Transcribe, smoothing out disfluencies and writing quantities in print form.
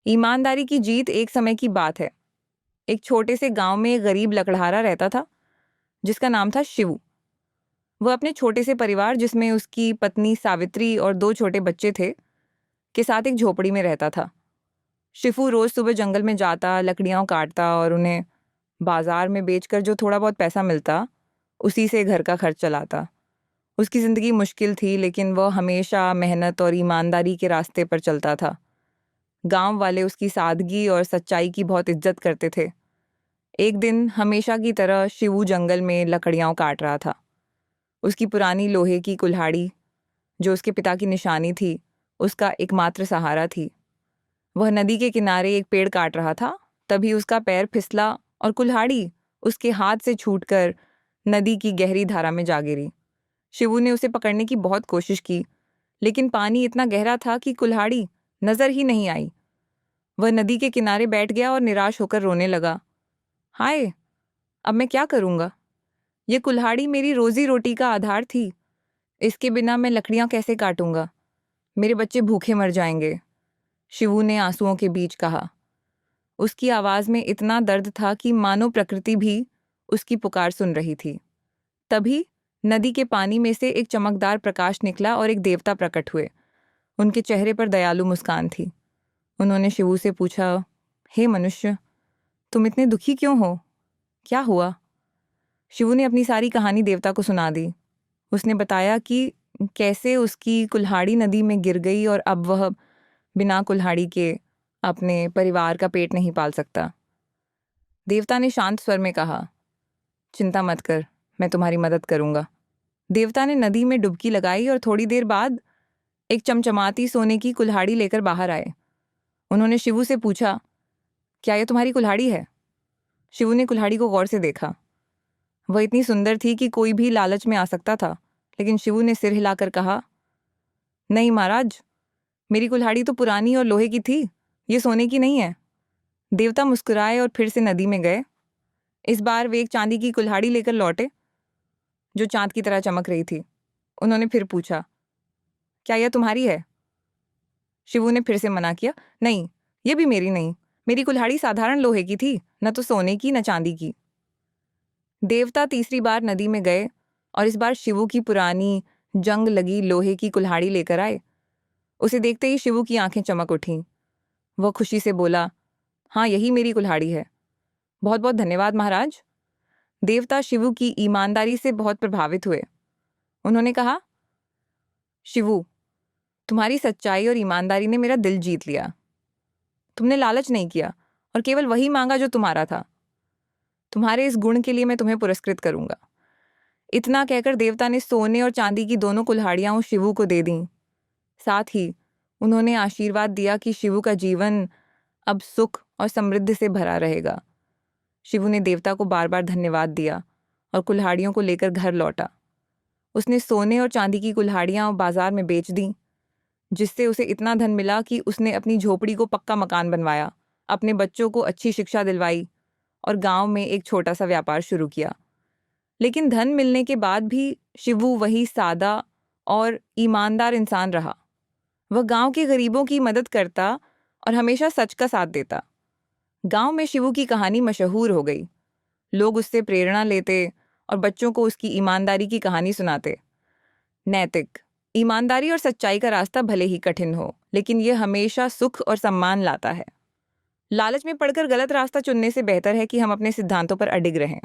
ईमानदारी की जीत एक समय की बात है। एक छोटे से गांव में एक गरीब लकड़हारा रहता था जिसका नाम था शिवू। वह अपने छोटे से परिवार जिसमें उसकी पत्नी सावित्री और दो छोटे बच्चे थे के साथ एक झोपड़ी में रहता था। शिफू रोज सुबह जंगल में जाता, लकड़ियां काटता और उन्हें बाजार में बेचकर जो थोड़ा बहुत पैसा मिलता उसी से घर का खर्च चलाता। उसकी जिंदगी मुश्किल थी लेकिन वह हमेशा मेहनत और ईमानदारी के रास्ते पर चलता था। गांव वाले उसकी सादगी और सच्चाई की बहुत इज्जत करते थे। एक दिन हमेशा की तरह शिवू जंगल में लकड़ियां काट रहा था। उसकी पुरानी लोहे की कुल्हाड़ी जो उसके पिता की निशानी थी उसका एकमात्र सहारा थी। वह नदी के किनारे एक पेड़ काट रहा था, तभी उसका पैर फिसला और कुल्हाड़ी उसके हाथ से छूटकर नदी की गहरी धारा में जा गिरी। शिवू ने उसे पकड़ने की बहुत कोशिश की लेकिन पानी इतना गहरा था कि कुल्हाड़ी नजर ही नहीं आई। वह नदी के किनारे बैठ गया और निराश होकर रोने लगा। हाय, अब मैं क्या करूंगा? ये कुल्हाड़ी मेरी रोजी रोटी का आधार थी। इसके बिना मैं लकड़ियां कैसे काटूंगा? मेरे बच्चे भूखे मर जाएंगे। शिवू ने आंसुओं के बीच कहा। उसकी आवाज में इतना दर्द था कि मानो प्रकृति भी उसकी पुकार सुन रही थी। तभी नदी के पानी में से एक चमकदार प्रकाश निकला और एक देवता प्रकट हुए। उनके चेहरे पर दयालु मुस्कान थी। उन्होंने शिवू से पूछा, हे मनुष्य, तुम इतने दुखी क्यों हो? क्या हुआ? शिवू ने अपनी सारी कहानी देवता को सुना दी। उसने बताया कि कैसे उसकी कुल्हाड़ी नदी में गिर गई और अब वह बिना कुल्हाड़ी के अपने परिवार का पेट नहीं पाल सकता। देवता ने शांत स्वर में कहा, चिंता मत कर, मैं तुम्हारी मदद करूंगा। देवता ने नदी में डुबकी लगाई और थोड़ी देर बाद एक चमचमाती सोने की कुल्हाड़ी लेकर बाहर आए। उन्होंने शिवू से पूछा, क्या यह तुम्हारी कुल्हाड़ी है? शिवू ने कुल्हाड़ी को गौर से देखा। वह इतनी सुंदर थी कि कोई भी लालच में आ सकता था, लेकिन शिवू ने सिर हिलाकर कहा, नहीं महाराज, मेरी कुल्हाड़ी तो पुरानी और लोहे की थी, ये सोने की नहीं है। देवता मुस्कुराए और फिर से नदी में गए। इस बार वे एक चांदी की कुल्हाड़ी लेकर लौटे जो चांद की तरह चमक रही थी। उन्होंने फिर पूछा, क्या यह तुम्हारी है? शिवू ने फिर से मना किया, नहीं, यह भी मेरी नहीं। मेरी कुल्हाड़ी साधारण लोहे की थी, न तो सोने की न चांदी की। देवता तीसरी बार नदी में गए और इस बार शिवू की पुरानी जंग लगी लोहे की कुल्हाड़ी लेकर आए। उसे देखते ही शिवू की आंखें चमक उठीं। वह खुशी से बोला, हाँ, यही मेरी कुल्हाड़ी है। बहुत बहुत धन्यवाद महाराज। देवता शिवू की ईमानदारी से बहुत प्रभावित हुए। उन्होंने कहा, शिवू, तुम्हारी सच्चाई और ईमानदारी ने मेरा दिल जीत लिया। तुमने लालच नहीं किया और केवल वही मांगा जो तुम्हारा था। तुम्हारे इस गुण के लिए मैं तुम्हें पुरस्कृत करूंगा। इतना कहकर देवता ने सोने और चांदी की दोनों कुल्हाड़ियां शिवू को दे दीं। साथ ही उन्होंने आशीर्वाद दिया कि शिवू का जीवन अब सुख और समृद्धि से भरा रहेगा। शिवू ने देवता को बार बार धन्यवाद दिया और कुल्हाड़ियों को लेकर घर लौटा। उसने सोने और चांदी की कुल्हाड़ियां बाजार में बेच दी, जिससे उसे इतना धन मिला कि उसने अपनी झोपड़ी को पक्का मकान बनवाया, अपने बच्चों को अच्छी शिक्षा दिलवाई और गांव में एक छोटा सा व्यापार शुरू किया। लेकिन धन मिलने के बाद भी शिवू वही सादा और ईमानदार इंसान रहा। वह गांव के गरीबों की मदद करता और हमेशा सच का साथ देता। गांव में शिवू की कहानी मशहूर हो गई। लोग उससे प्रेरणा लेते और बच्चों को उसकी ईमानदारी की कहानी सुनाते। नैतिक, ईमानदारी और सच्चाई का रास्ता भले ही कठिन हो, लेकिन यह हमेशा सुख और सम्मान लाता है। लालच में पड़कर गलत रास्ता चुनने से बेहतर है कि हम अपने सिद्धांतों पर अडिग रहें।